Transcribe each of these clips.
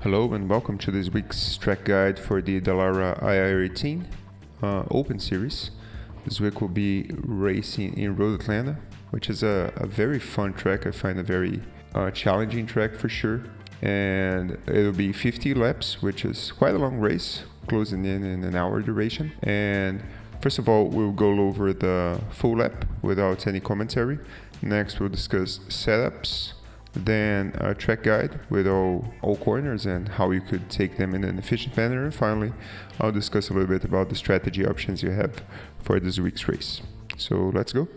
Hello and welcome to this week's track guide for the Dallara IR-18 Open series. This week we'll be racing in Road Atlanta, which is a very fun track. I find a very challenging track for sure. And it'll be 50 laps, which is quite a long race, closing in an hour duration. And first of all, we'll go over the full lap without any commentary. Next, we'll discuss setups. Then a track guide with all corners and how you could take them in an efficient manner. And finally, I'll discuss a little bit about the strategy options you have for this week's race. So let's go.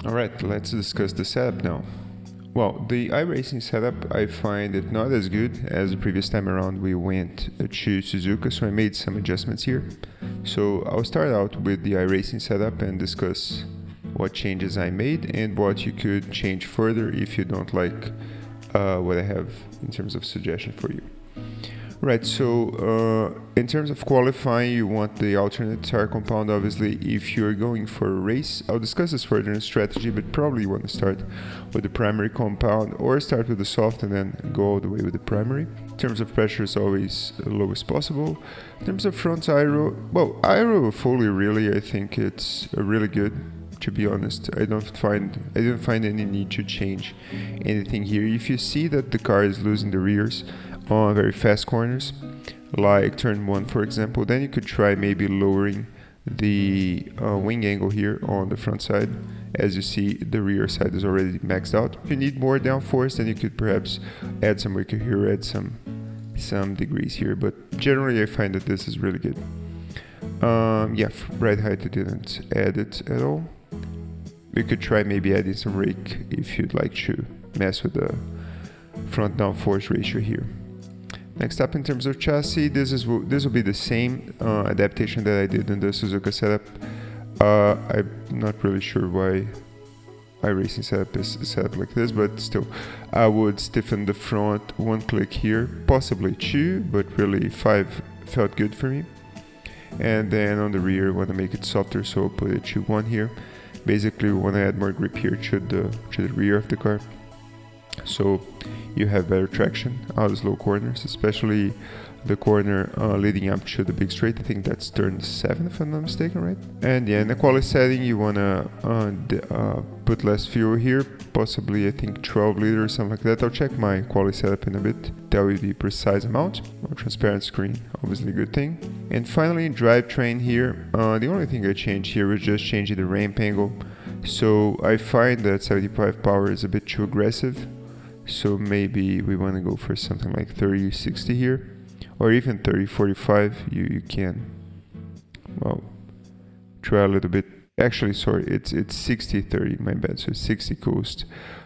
Alright, let's discuss the setup now. Well, the iRacing setup, I find it not as good as the previous time around we went to Suzuka, so I made some adjustments here. So I'll start out with the iRacing setup and discuss what changes I made and what you could change further if you don't like what I have in terms of suggestion for you. Right, so in terms of qualifying, you want the alternate tire compound, obviously, if you're going for a race. I'll discuss this further in strategy, but probably you want to start with the primary compound or start with the soft and then go all the way with the primary. In terms of pressure, it's always low as possible. In terms of front aero, well, aero fully really, I think it's really good. To be honest, I didn't find any need to change anything here. If you see that the car is losing the rears on very fast corners, like turn 1 for example, then you could try maybe lowering the wing angle here on the front side. As you see, the rear side is already maxed out. If you need more downforce, then you could perhaps add some wicker here, add some degrees here, but generally I find that this is really good. Yeah, ride height I didn't add it at all. We could try maybe adding some rake if you'd like to mess with the front downforce ratio here. Next up, in terms of chassis, this will be the same adaptation that I did in the Suzuka setup. I'm not really sure why iRacing setup is set up like this, but still, I would stiffen the front 1 click here, possibly 2, but really 5 felt good for me. And then on the rear, I want to make it softer, so I'll put it to 1 here. Basically, we want to add more grip here to the rear of the car, so you have better traction out of slow corners, especially the corner leading up to the big straight. I think that's turn 7 if I'm not mistaken, right? And yeah, in the quality setting, you want to put less fuel here, possibly I think 12 liters, something like that. I'll check my quality setup in a bit, tell you the precise amount. More transparent screen, obviously a good thing. And finally, in drivetrain here, the only thing I changed here was just changing the ramp angle. So I find that 75 power is a bit too aggressive. So maybe we want to go for something like 30-60 here, or even 30-45. You can, well, try a little bit. Actually, sorry, it's 60-30, my bad. So 60 coast,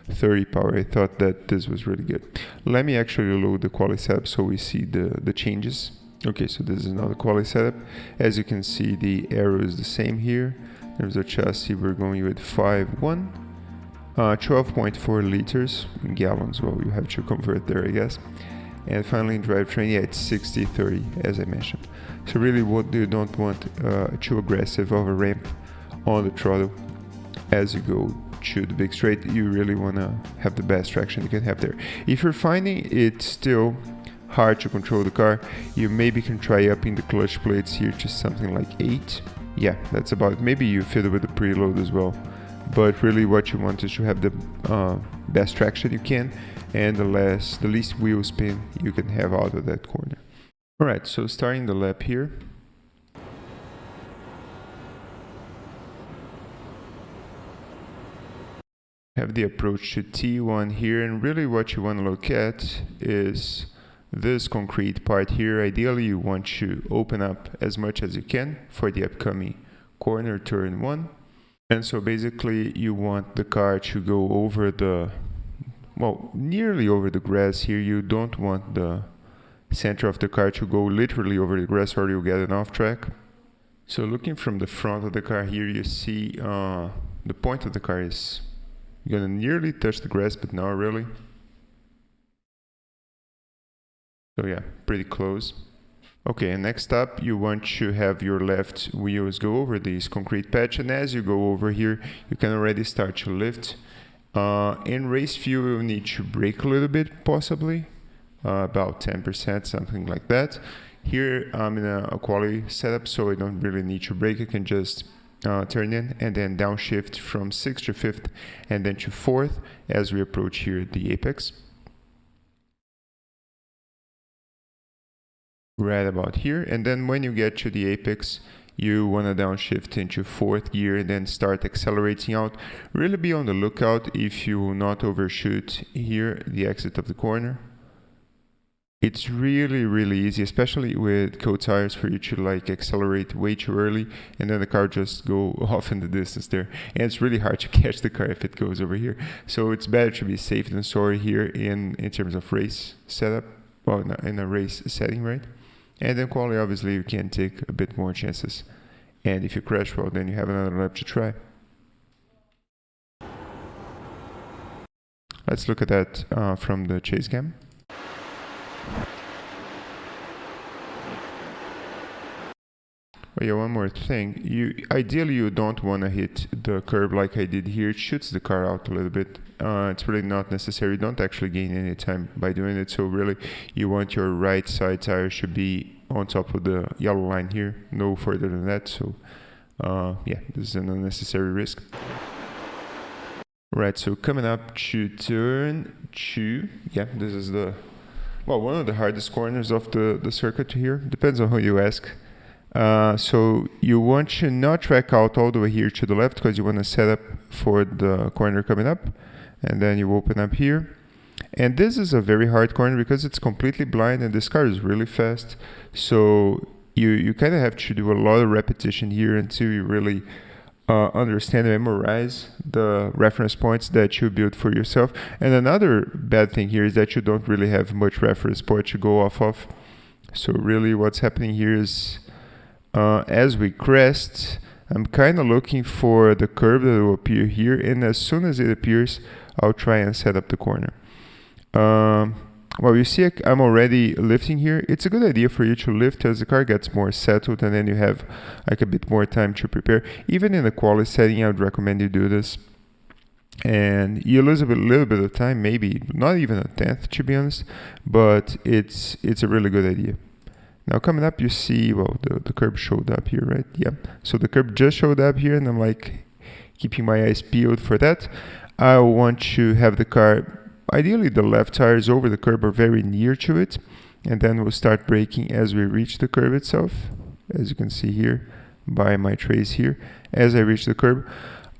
30 power. I thought that this was really good. Let me actually load the quality setup so we see the changes. Okay, so this is now the quality setup. As you can see, the arrow is the same here. In terms of chassis, we're going with 5.1. 12.4 liters in gallons. Well, you have to convert there, I guess. And finally, in drivetrain, yeah, it's 60-30 as I mentioned. So really, what you don't want too aggressive of a ramp on the throttle as you go to the big straight. You really want to have the best traction you can have there. If you're finding it still hard to control the car, you maybe can try upping the clutch plates here to something like 8. Yeah, that's about it. Maybe you fiddle with the preload as well. But really what you want is to have the best traction you can and the least wheel spin you can have out of that corner. Alright, so starting the lap here. Have the approach to T1 here, and really what you want to look at is this concrete part here. Ideally you want to open up as much as you can for the upcoming corner, turn 1. And so basically you want the car to go over the, well, nearly over the grass here. You don't want the center of the car to go literally over the grass or you'll get an off track. So looking from the front of the car here, you see the point of the car is gonna nearly touch the grass, but not really. So yeah, pretty close. Okay, and next up, you want to have your left wheels go over this concrete patch, and as you go over here, you can already start to lift. In race fuel, you'll need to brake a little bit, possibly, about 10%, something like that. Here, I'm in a quality setup, so I don't really need to brake. I can just turn in and then downshift from 6th to 5th and then to 4th as we approach here the apex. Right about here, and then when you get to the apex, you want to downshift into 4th gear and then start accelerating out. Really be on the lookout if you will not overshoot here the exit of the corner. It's really easy, especially with cold tires, for you to like accelerate way too early and then the car just go off in the distance there. And it's really hard to catch the car if it goes over here. So it's better to be safe than sorry here in terms of race setup, well, in a race setting, right? And then quality, obviously, you can take a bit more chances. And if you crash, well, then you have another lap to try. Let's look at that from the chase cam. Oh yeah, one more thing. Ideally you don't want to hit the curb like I did here. It shoots the car out a little bit. It's really not necessary. You don't actually gain any time by doing it. So really, you want your right side tire should be on top of the yellow line here, no further than that. So yeah, this is an unnecessary risk. Right, so coming up to turn 2. Yeah, this is the, well, one of the hardest corners of the circuit here. Depends on who you ask. So you want to not track out all the way here to the left because you want to set up for the corner coming up, and then you open up here. And this is a very hard corner because it's completely blind and this car is really fast. So you kind of have to do a lot of repetition here until you really understand and memorize the reference points that you build for yourself. And another bad thing here is that you don't really have much reference point to go off of. So really what's happening here is as we crest, I'm kind of looking for the curve that will appear here, and as soon as it appears, I'll try and set up the corner. Well, you see I'm already lifting here. It's a good idea for you to lift as the car gets more settled, and then you have like a bit more time to prepare. Even in the quality setting, I would recommend you do this. And you lose a little bit of time, maybe not even a tenth to be honest, but it's a really good idea. Now coming up, you see, well, the curb showed up here, right? Yeah. So the curb just showed up here, and I'm like keeping my eyes peeled for that. I want to have the car, ideally the left tires over the curb or very near to it, and then we'll start braking as we reach the curb itself. As you can see here by my trace here, as I reach the curb,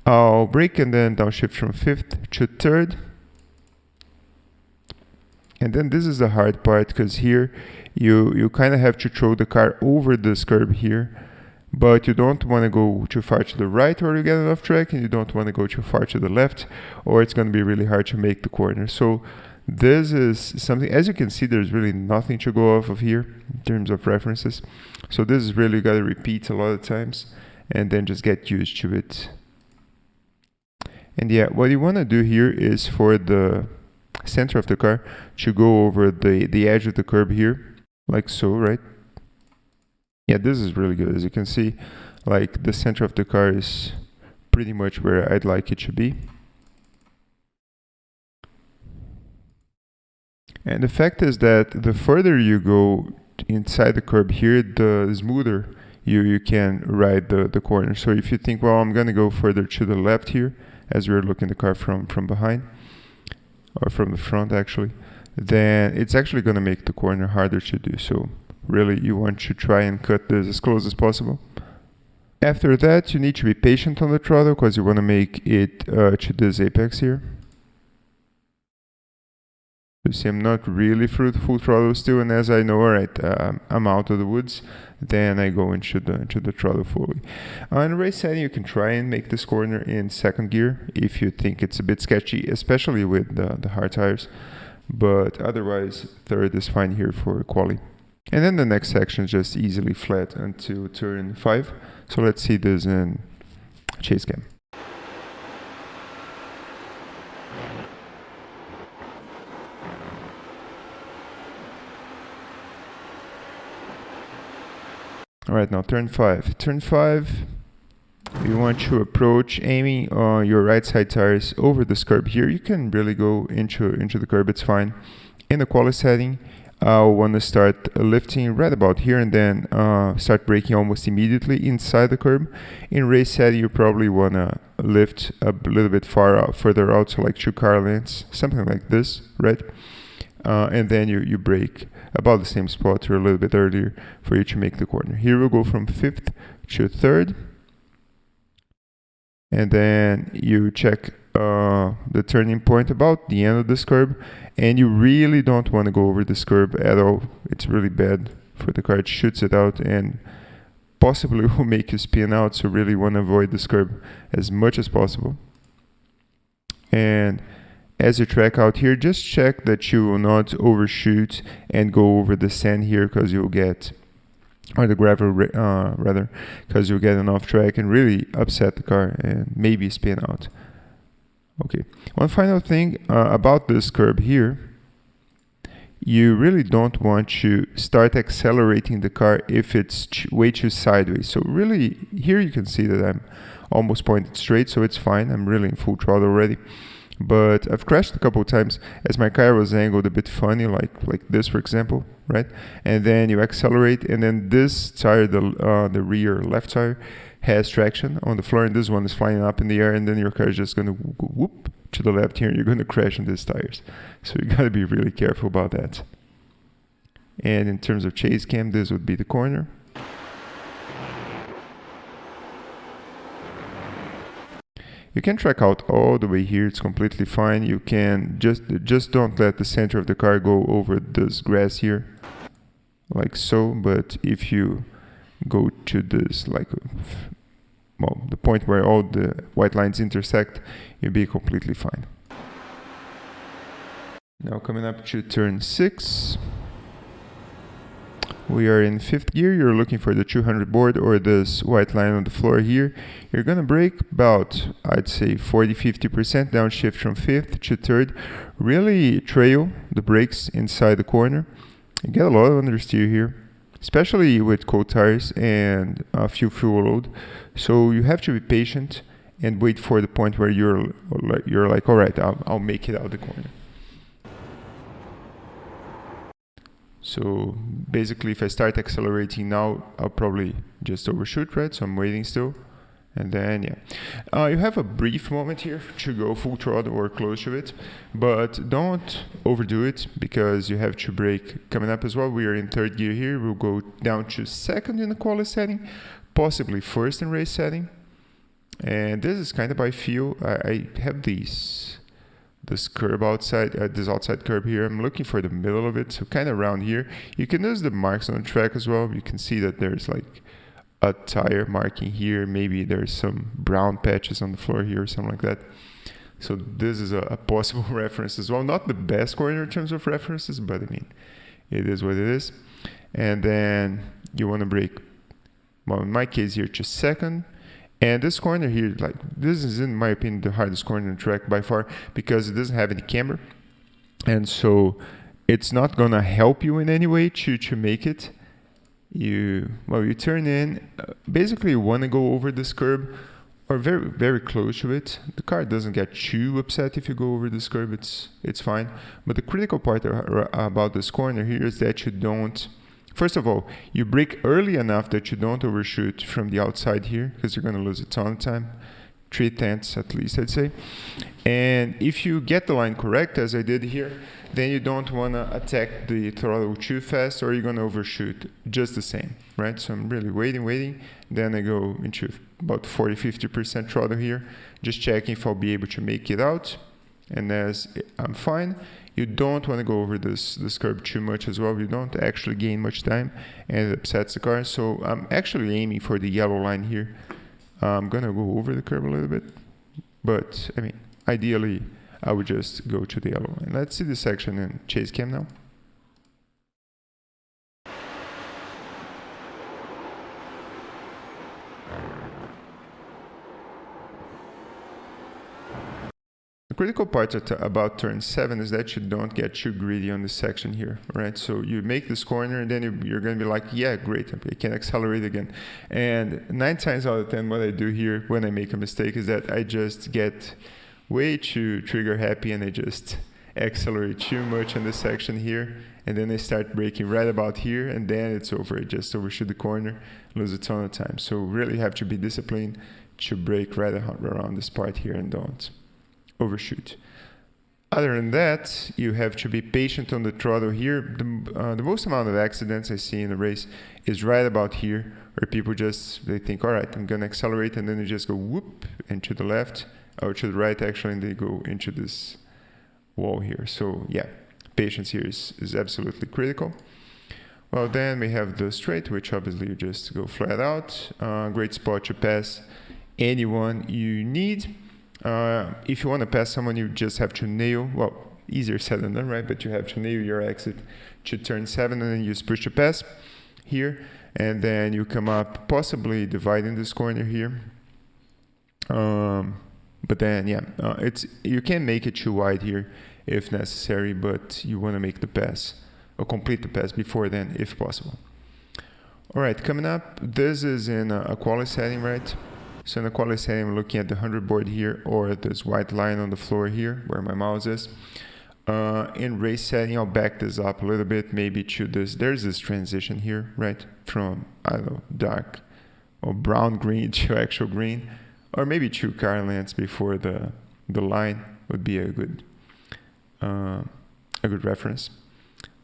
I'll brake and then downshift from 5th to 3rd. And then this is the hard part, because here you kind of have to throw the car over this curb here, but you don't want to go too far to the right or you get off track, and you don't want to go too far to the left or it's going to be really hard to make the corner. So this is something, as you can see, there's really nothing to go off of here in terms of references. So this is really, you got to repeat a lot of times and then just get used to it. And yeah, what you want to do here is for the center of the car to go over the edge of the curb here, like so, right? Yeah, this is really good. As you can see, like the center of the car is pretty much where I'd like it to be. And the fact is that the further you go inside the curb here, the smoother you can ride the corner. So if you think, well, I'm going to go further to the left here, as we're looking the car from behind, or from the front actually, then it's actually going to make the corner harder to do. So really you want to try and cut this as close as possible. After that, you need to be patient on the throttle because you want to make it to this apex here. You see, I'm not really through the full throttle still, and as I know, alright, I'm out of the woods, then I go into the throttle fully. In race setting, you can try and make this corner in second gear if you think it's a bit sketchy, especially with the hard tires. But otherwise, third is fine here for quali. And then the next section is just easily flat until turn 5. So let's see this in chase cam. Alright, now turn 5. Turn 5, you want to approach aiming your right side tires over this curb here. You can really go into the curb, it's fine. In the quali setting, I'll want to start lifting right about here and then start braking almost immediately inside the curb. In race setting, you probably want to lift a little bit further out, so like 2 car lengths, something like this, right? And then you brake about the same spot or a little bit earlier for you to make the corner. Here we'll go from 5th to 3rd. And then you check the turning point about the end of this curb. And you really don't want to go over this curb at all. It's really bad for the car. It shoots it out and possibly will make you spin out. So really want to avoid this curb as much as possible. And as you track out here, just check that you will not overshoot and go over the sand here, because you'll get, or the gravel rather, because you'll get an off track and really upset the car and maybe spin out. Okay, one final thing about this curb here, you really don't want to start accelerating the car if it's way too sideways. So really, here you can see that I'm almost pointed straight, so it's fine. I'm really in full throttle already. But I've crashed a couple of times as my car was angled a bit funny, like this, for example, right? And then you accelerate, and then this tire, the rear left tire, has traction on the floor, and this one is flying up in the air, and then your car is just going to whoop to the left here, and you're going to crash on these tires. So you got to be really careful about that. And in terms of chase cam, this would be the corner. You can track out all the way here, it's completely fine. You can just don't let the center of the car go over this grass here, like so. But if you go to this, like, well, the point where all the white lines intersect, you'll be completely fine. Now coming up to turn 6. We are in 5th gear. You're looking for the 200 board or this white line on the floor here. You're going to brake about, I'd say, 40-50%, downshift from 5th to 3rd. Really trail the brakes inside the corner. You get a lot of understeer here, especially with cold tires and a few fuel load. So you have to be patient and wait for the point where you're like, all right, I'll make it out the corner. So basically, if I start accelerating now, I'll probably just overshoot, right? So I'm waiting still. And then, yeah. You have a brief moment here to go full throttle or close to it. But don't overdo it, because you have to brake coming up as well. We are in 3rd gear here. We'll go down to 2nd in the quali setting, possibly 1st in race setting. And this is kind of by feel. I have this curb outside, this outside curb here. I'm looking for the middle of it, so kind of around here. You can notice the marks on the track as well. You can see that there's like a tire marking here. Maybe there's some brown patches on the floor here or something like that. So this is a possible reference as well. Not the best corner in terms of references, but I mean, it is what it is. And then you want to brake, well, in my case here, to 2nd. And this corner here, like, this is, in my opinion, the hardest corner in the track by far, because it doesn't have any camber. And so it's not going to help you in any way to make it. You turn in, basically you want to go over this curb or very, very close to it. The car doesn't get too upset if you go over this curb, it's fine. But the critical part about this corner here is that you don't, first of all, you brake early enough that you don't overshoot from the outside here, because you're going to lose a ton of time. 3/10 at least, I'd say. And if you get the line correct, as I did here, then you don't want to attack the throttle too fast, or you're going to overshoot just the same, right? So I'm really waiting. Then I go into about 40-50% throttle here, just checking if I'll be able to make it out. And as I'm fine, you don't want to go over this curb too much as well. You don't actually gain much time, and it upsets the car. So I'm actually aiming for the yellow line here. I'm going to go over the curb a little bit, but I mean, ideally, I would just go to the yellow line. Let's see the section in chase cam now. The critical part about turn 7 is that you don't get too greedy on this section here, right? So you make this corner and then you're going to be like, yeah, great, I can accelerate again. And 9 times out of 10, what I do here when I make a mistake is that I just get way too trigger happy and I just accelerate too much on this section here. And then I start braking right about here, and then it's over. I just overshoot the corner, lose a ton of time. So really have to be disciplined to brake right around this part here and don't overshoot. Other than that, you have to be patient on the throttle here. The most amount of accidents I see in the race is right about here, where people they think, all right, I'm going to accelerate, and then they just go whoop, and to the left, or to the right actually, and they go into this wall here. So yeah, patience here is absolutely critical. Well, then we have the straight, which obviously you just go flat out. Great spot to pass anyone you need. If you want to pass someone, you just have to nail, well, easier said than done, right? But you have to nail your exit to turn 7, and then you just push to pass here, and then you come up, possibly dividing this corner here. But then, yeah, you can make it too wide here if necessary, but you want to make the pass, or complete the pass before then, if possible. All right, coming up, this is in a quali setting, right? So in the quality setting, I'm looking at the 100 board here, or this white line on the floor here, where my mouse is. In race setting, I'll back this up a little bit, maybe to this. There's this transition here, right? From, I don't know, dark or brown green to actual green, or maybe 2 car lengths before the line would be a good reference.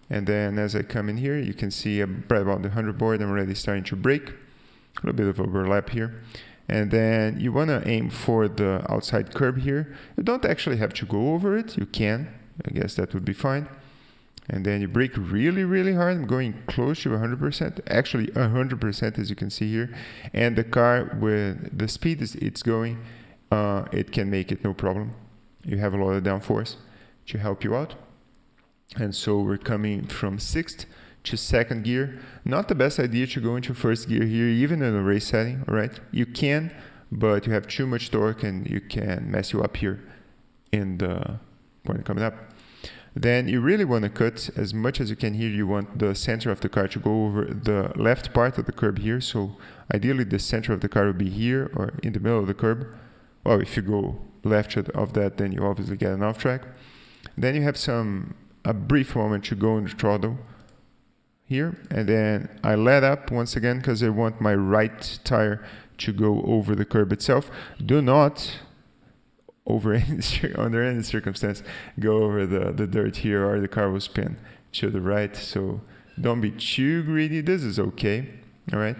And then as I come in here, you can see right about the 100 board, I'm already starting to brake. A little bit of overlap here. And then you want to aim for the outside curb here. You don't actually have to go over it. You can. I guess that would be fine. And then you brake really, really hard. I'm going close to 100%. Actually, 100% as you can see here. And the car, with the speed it's going, it can make it no problem. You have a lot of downforce to help you out. And so we're coming from 6th to 2nd gear. Not the best idea to go into 1st gear here, even in a race setting, all right? You can, but you have too much torque and you can mess you up here in the point coming up. Then you really want to cut as much as you can here. You want the center of the car to go over the left part of the curb here. So ideally the center of the car will be here or in the middle of the curb. Well, if you go left of that, then you obviously get an off track. Then you have a brief moment to go in the throttle here, and then I let up once again because I want my right tire to go over the curb itself. Do not, under any circumstance, go over the dirt here, or the car will spin to the right. So don't be too greedy. This is okay, all right?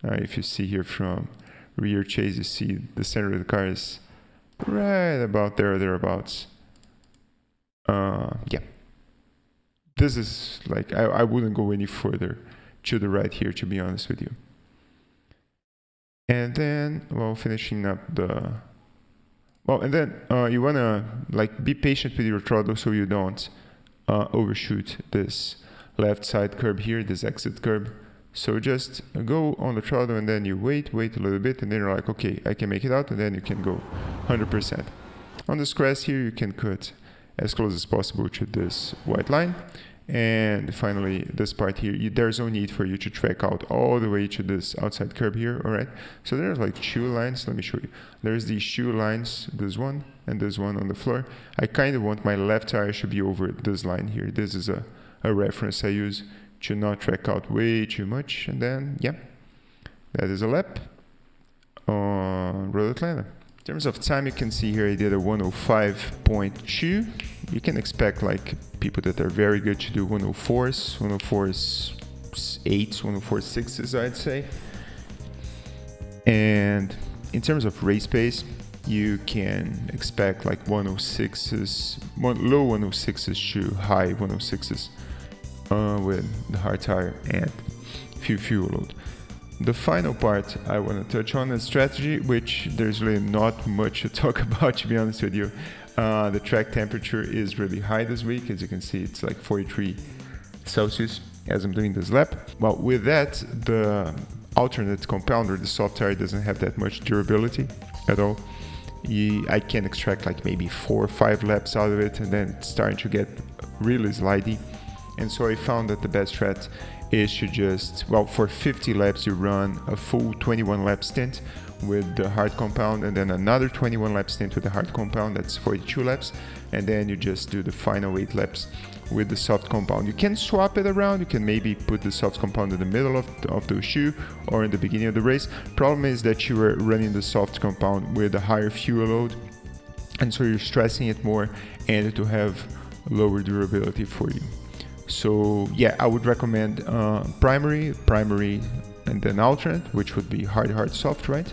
If you see here from rear chase, you see the center of the car is right about there or thereabouts. Yeah. This is like, I wouldn't go any further to the right here, to be honest with you. And then, well, finishing up and then you want to like be patient with your throttle so you don't overshoot this left side curb here, this exit curb. So just go on the throttle and then you wait a little bit, and then you're like, okay, I can make it out, and then you can go 100%. On this crest here, you can cut as close as possible to this white line, And finally, this part here, there's no need for you to track out all the way to this outside curb here, all right? So there's like 2 lines, let me show you. There's these 2 lines, this one and this one on the floor. I kind of want my left tire should be over this line here. This is a reference I use to not track out way too much. And then, yeah, that is a lap on Road Atlanta. In terms of time, you can see here I did a 105.2. You can expect like people that are very good to do 104s, 104s 8s, 104s 6s, I'd say. And in terms of race pace, you can expect like 106s, low 106s to high 106s with the hard tire and few fuel load. The final part I want to touch on is strategy, which there's really not much to talk about, to be honest with you. The track temperature is really high this week. As you can see, it's like 43 Celsius as I'm doing this lap. Well, with that, the alternate compounder, the soft tire, doesn't have that much durability at all. I can extract like maybe 4 or 5 laps out of it, and then it's starting to get really slidey. And so I found that the best strat is to just, well, for 50 laps you run a full 21 lap stint with the hard compound, and then another 21 lap stint with the hard compound. That's 42 laps, and then you just do the final 8 laps with the soft compound. You can swap it around. You can maybe put the soft compound in the middle of the shoe or in the beginning of the race. Problem is that you are running the soft compound with a higher fuel load, and so you're stressing it more, and it will have lower durability for you. So yeah, I would recommend primary, and then alternate, which would be hard, soft, right?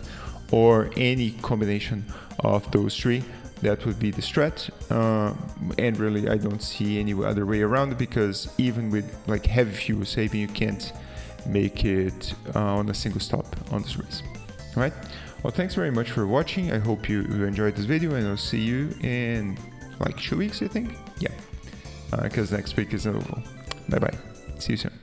Or any combination of those 3. That would be the strat. And really, I don't see any other way around it, because even with like heavy fuel saving, you can't make it on a single stop on this race. All right. Well, thanks very much for watching. I hope you enjoyed this video, and I'll see you in like 2 weeks, I think. Yeah. Because next week is an oval. Bye bye. See you soon.